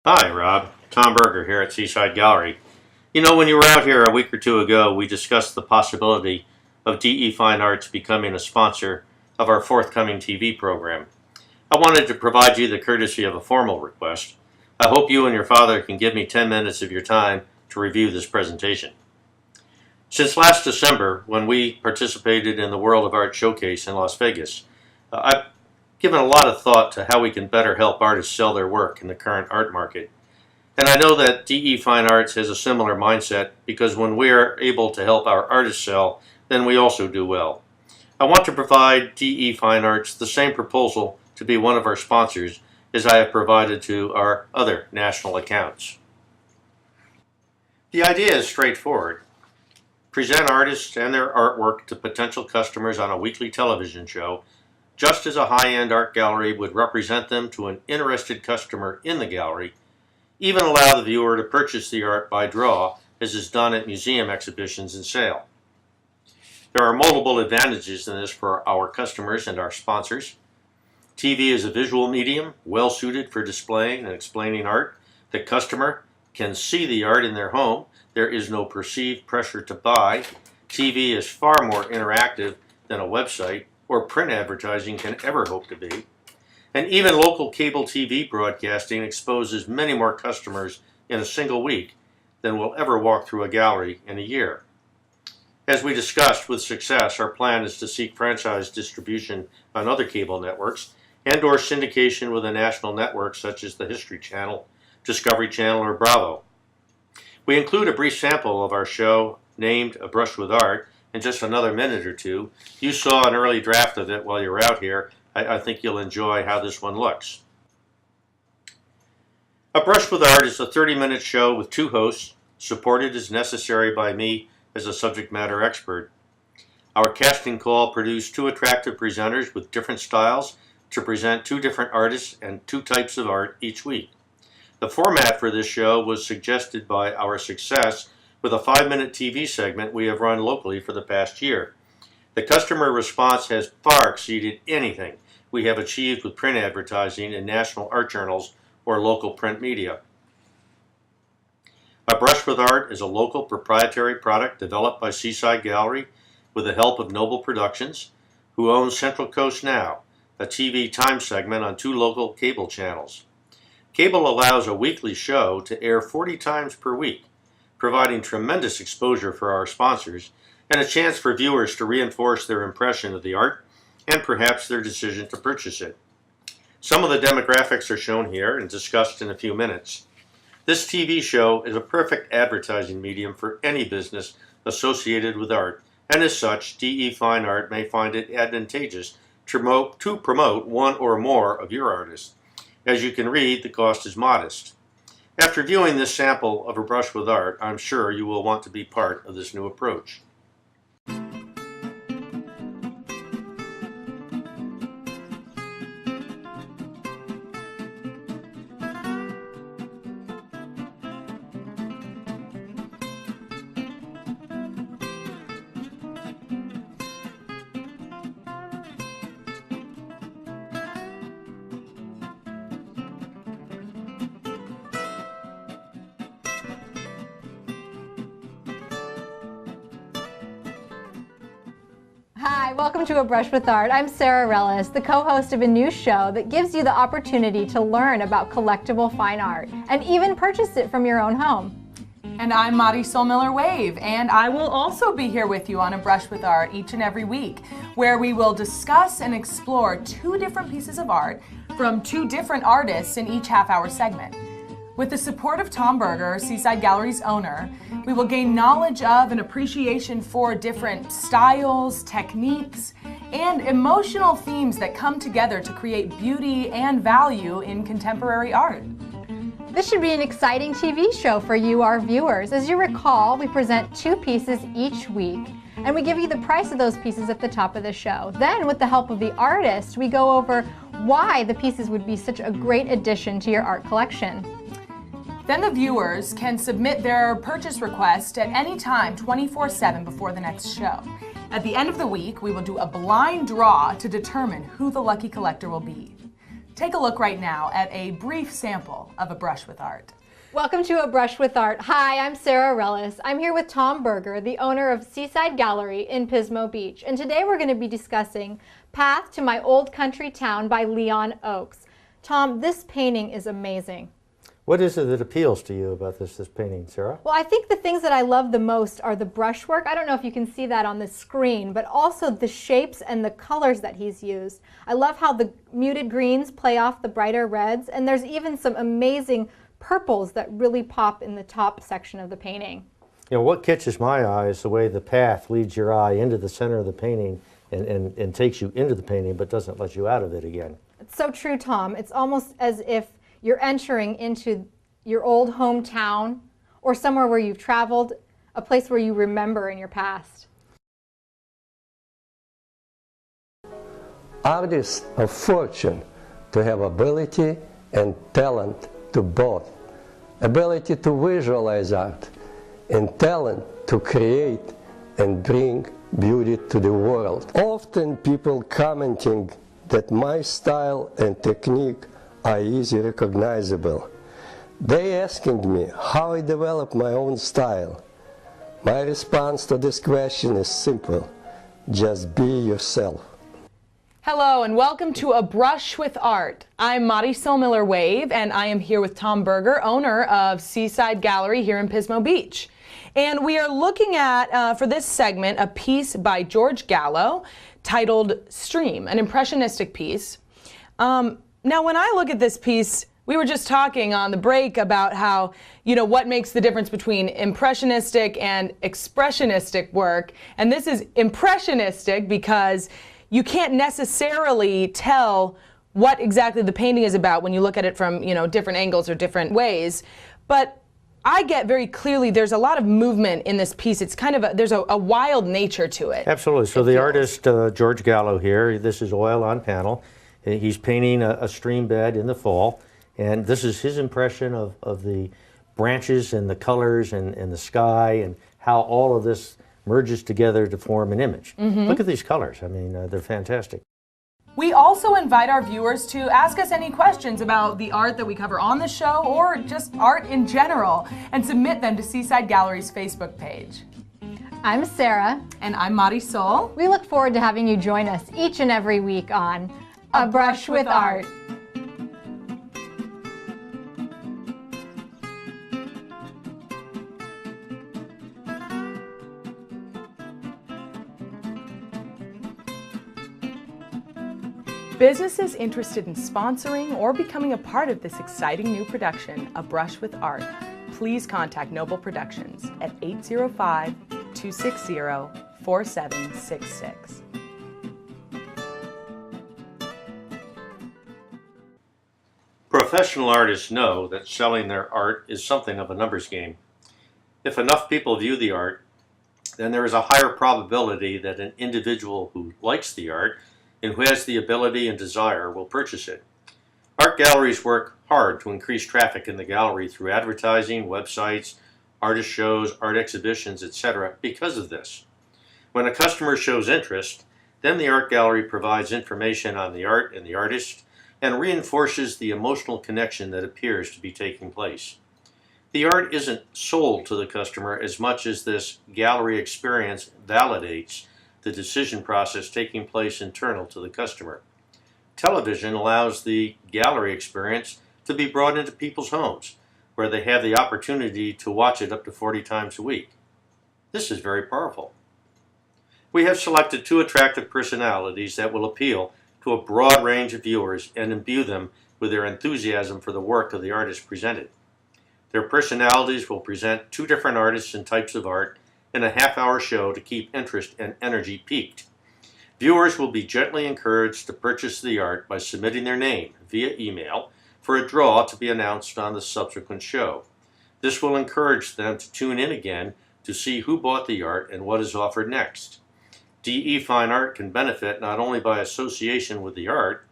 Hi, Rob. Tom Berger here at Seaside Gallery. You know, when you were out here a week or two ago, we discussed the possibility of DE Fine Arts becoming a sponsor of our forthcoming TV program. I wanted to provide you the courtesy of a formal request. I hope you and your father can give me 10 minutes of your time to review this presentation. Since last December, when we participated in the World of Art Showcase in Las Vegas, I've given a lot of thought to how we can better help artists sell their work in the current art market. And I know that DE Fine Arts has a similar mindset because when we are able to help our artists sell, then we also do well. I want to provide DE Fine Arts the same proposal to be one of our sponsors as I have provided to our other national accounts. The idea is straightforward. Present artists and their artwork to potential customers on a weekly television show, just as a high-end art gallery would represent them to an interested customer in the gallery. Even allow the viewer to purchase the art by draw, as is done at museum exhibitions and sale. There are multiple advantages in this for our customers and our sponsors. TV is a visual medium, well suited for displaying and explaining art. The customer can see the art in their home. There is no perceived pressure to buy. TV is far more interactive than a website or print advertising can ever hope to be. And even local cable TV broadcasting exposes many more customers in a single week than will ever walk through a gallery in a year. As we discussed with success, our plan is to seek franchise distribution on other cable networks and/or syndication with a national network such as the History Channel, Discovery Channel, or Bravo. We include a brief sample of our show named A Brush with Art in just another minute or two. You saw an early draft of it while you were out here. I think you'll enjoy how this one looks. A Brush with Art is a 30-minute show with two hosts, supported as necessary by me as a subject matter expert. Our casting call produced two attractive presenters with different styles to present two different artists and two types of art each week. The format for this show was suggested by our success with a 5-minute TV segment we have run locally for the past year. The customer response has far exceeded anything we have achieved with print advertising in national art journals or local print media. A Brush with Art is a local proprietary product developed by Seaside Gallery with the help of Noble Productions, who owns Central Coast Now, a TV time segment on two local cable channels. Cable allows a weekly show to air 40 times per week, providing tremendous exposure for our sponsors and a chance for viewers to reinforce their impression of the art and perhaps their decision to purchase it. Some of the demographics are shown here and discussed in a few minutes. This TV show is a perfect advertising medium for any business associated with art, and as such, DE Fine Art may find it advantageous to promote one or more of your artists. As you can read, the cost is modest. After viewing this sample of A Brush with Art, I'm sure you will want to be part of this new approach. Hi, welcome to A Brush with Art. I'm Sarah Rellis, the co-host of a new show that gives you the opportunity to learn about collectible fine art and even purchase it from your own home. And I'm Marisol Miller-Wave, and I will also be here with you on A Brush with Art each and every week, where we will discuss and explore two different pieces of art from two different artists in each half-hour segment. With the support of Tom Berger, Seaside Gallery's owner, we will gain knowledge of and appreciation for different styles, techniques, and emotional themes that come together to create beauty and value in contemporary art. This should be an exciting TV show for you, our viewers. As you recall, we present two pieces each week, and we give you the price of those pieces at the top of the show. Then, with the help of the artist, we go over why the pieces would be such a great addition to your art collection. Then the viewers can submit their purchase request at any time 24/7 before the next show. At the end of the week, we will do a blind draw to determine who the lucky collector will be. Take a look right now at a brief sample of A Brush with Art. Welcome to A Brush with Art. Hi, I'm Sarah Rellis. I'm here with Tom Berger, the owner of Seaside Gallery in Pismo Beach. And today we're going to be discussing Path to My Old Country Town by Leon Oakes. Tom, this painting is amazing. What is it that appeals to you about this painting, Sarah? Well, I think the things that I love the most are the brushwork. I don't know if you can see that on the screen, but also the shapes and the colors that he's used. I love how the muted greens play off the brighter reds, and there's even some amazing purples that really pop in the top section of the painting. You know, what catches my eye is the way the path leads your eye into the center of the painting and takes you into the painting but doesn't let you out of it again. It's so true, Tom. It's almost as if you're entering into your old hometown or somewhere where you've traveled, a place where you remember in your past. Artists are fortunate to have ability and talent to both. Ability to visualize art and talent to create and bring beauty to the world. Often people commenting that my style and technique are easy recognizable. They asking me how I develop my own style. My response to this question is simple: just be yourself. Hello and welcome to A Brush with Art. I'm Marisol Miller-Wave and I am here with Tom Berger, owner of Seaside Gallery here in Pismo Beach. And we are looking at, for this segment, a piece by George Gallo titled Stream, an impressionistic piece. Now when I look at this piece, we were just talking on the break about how, what makes the difference between impressionistic and expressionistic work. And this is impressionistic because you can't necessarily tell what exactly the painting is about when you look at it from, different angles or different ways. But I get very clearly there's a lot of movement in this piece. It's kind of there's a wild nature to it. Absolutely. So the artist, George Gallo here, this is oil on panel. He's painting a stream bed in the fall. And this is his impression of the branches and the colors and the sky and how all of this merges together to form an image. Look at these colors. I mean, they're fantastic. We also invite our viewers to ask us any questions about the art that we cover on the show or just art in general and submit them to Seaside Gallery's Facebook page. I'm Sarah. And I'm Marisol. We look forward to having you join us each and every week on A Brush with Art. Businesses interested in sponsoring or becoming a part of this exciting new production, A Brush with Art, please contact Noble Productions at 805-260-4766. Professional artists know that selling their art is something of a numbers game. If enough people view the art, then there is a higher probability that an individual who likes the art and who has the ability and desire will purchase it. Art galleries work hard to increase traffic in the gallery through advertising, websites, artist shows, art exhibitions, etc. because of this. When a customer shows interest, then the art gallery provides information on the art and the artist and reinforces the emotional connection that appears to be taking place. The art isn't sold to the customer as much as this gallery experience validates the decision process taking place internal to the customer. Television allows the gallery experience to be brought into people's homes, where they have the opportunity to watch it up to 40 times a week. This is very powerful. We have selected two attractive personalities that will appeal to a broad range of viewers and imbue them with their enthusiasm for the work of the artist presented. Their personalities will present two different artists and types of art in a half-hour show to keep interest and energy peaked. Viewers will be gently encouraged to purchase the art by submitting their name via email for a draw to be announced on the subsequent show. This will encourage them to tune in again to see who bought the art and what is offered next. DE Fine Art can benefit not only by association with the art,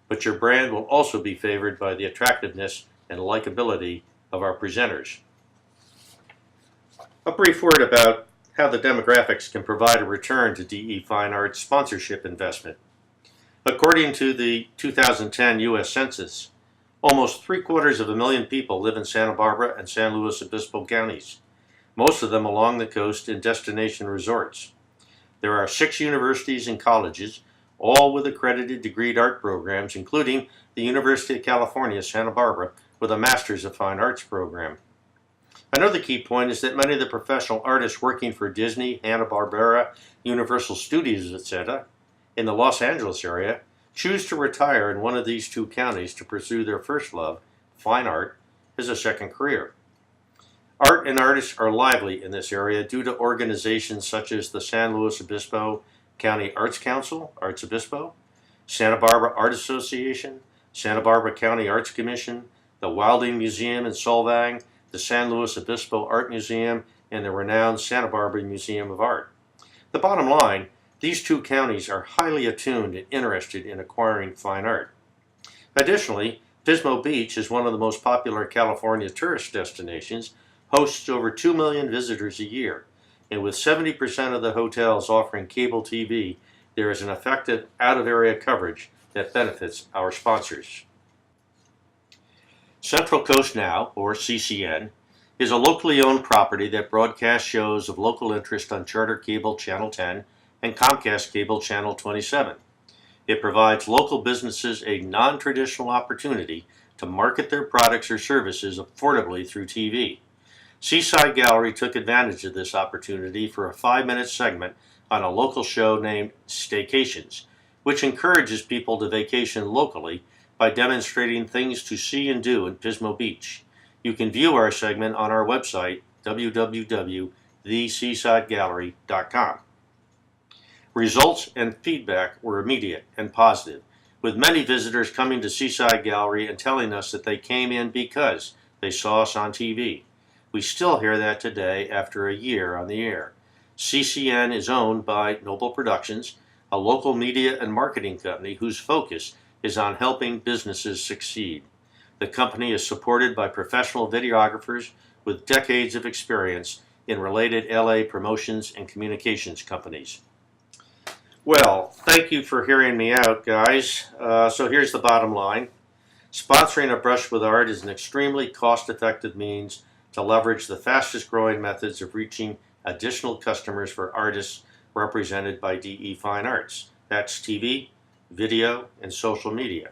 but your brand will also be favored by the attractiveness and likability of our presenters. A brief word about how the demographics can provide a return to DE Fine Art's sponsorship investment. According to the 2010 U.S. Census, almost 750,000 people live in Santa Barbara and San Luis Obispo counties, most of them along the coast in destination resorts. There are 6 universities and colleges, all with accredited degreed art programs, including the University of California, Santa Barbara, with a Masters of Fine Arts program. Another key point is that many of the professional artists working for Disney, Hanna-Barbera, Universal Studios, etc., in the Los Angeles area, choose to retire in one of these 2 counties to pursue their first love, fine art, as a second career. Art and artists are lively in this area due to organizations such as the San Luis Obispo County Arts Council, Arts Obispo, Santa Barbara Art Association, Santa Barbara County Arts Commission, the Wilding Museum in Solvang, the San Luis Obispo Art Museum, and the renowned Santa Barbara Museum of Art. The bottom line, these 2 counties are highly attuned and interested in acquiring fine art. Additionally, Pismo Beach is one of the most popular California tourist destinations, hosts over 2 million visitors a year, and with 70% of the hotels offering cable TV, there is an effective out-of-area coverage that benefits our sponsors. Central Coast Now, or CCN, is a locally owned property that broadcasts shows of local interest on Charter Cable Channel 10 and Comcast Cable Channel 27. It provides local businesses a non-traditional opportunity to market their products or services affordably through TV. Seaside Gallery took advantage of this opportunity for a 5-minute segment on a local show named Staycations, which encourages people to vacation locally by demonstrating things to see and do in Pismo Beach. You can view our segment on our website, www.theseasidegallery.com. Results and feedback were immediate and positive, with many visitors coming to Seaside Gallery and telling us that they came in because they saw us on TV. We still hear that today after a year on the air. CCN is owned by Noble Productions, a local media and marketing company whose focus is on helping businesses succeed. The company is supported by professional videographers with decades of experience in related LA promotions and communications companies. Well, thank you for hearing me out, guys. So here's the bottom line. Sponsoring a Brush with Art is an extremely cost-effective means to leverage the fastest growing methods of reaching additional customers for artists represented by DE Fine Arts. That's TV, video, and social media.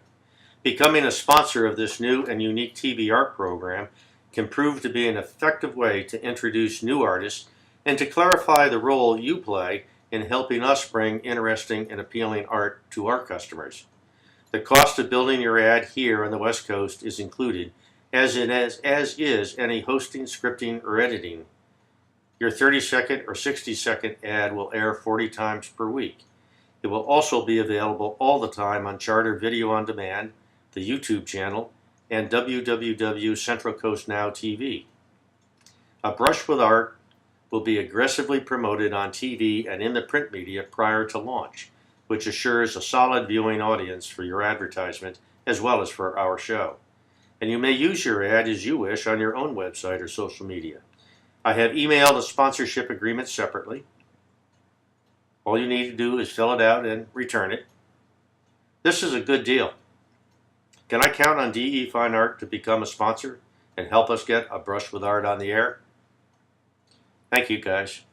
Becoming a sponsor of this new and unique TV art program can prove to be an effective way to introduce new artists and to clarify the role you play in helping us bring interesting and appealing art to our customers. The cost of building your ad here on the West Coast is included, as is any hosting, scripting, or editing. Your 30-second or 60-second ad will air 40 times per week. It will also be available all the time on Charter Video On Demand, the YouTube channel, and www Central Coast Now TV. A Brush with Art will be aggressively promoted on TV and in the print media prior to launch, which assures a solid viewing audience for your advertisement as well as for our show. And you may use your ad as you wish on your own website or social media. I have emailed a sponsorship agreement separately. All you need to do is fill it out and return it. This is a good deal. Can I count on DE Fine Art to become a sponsor and help us get A Brush with Art on the air? Thank you, guys.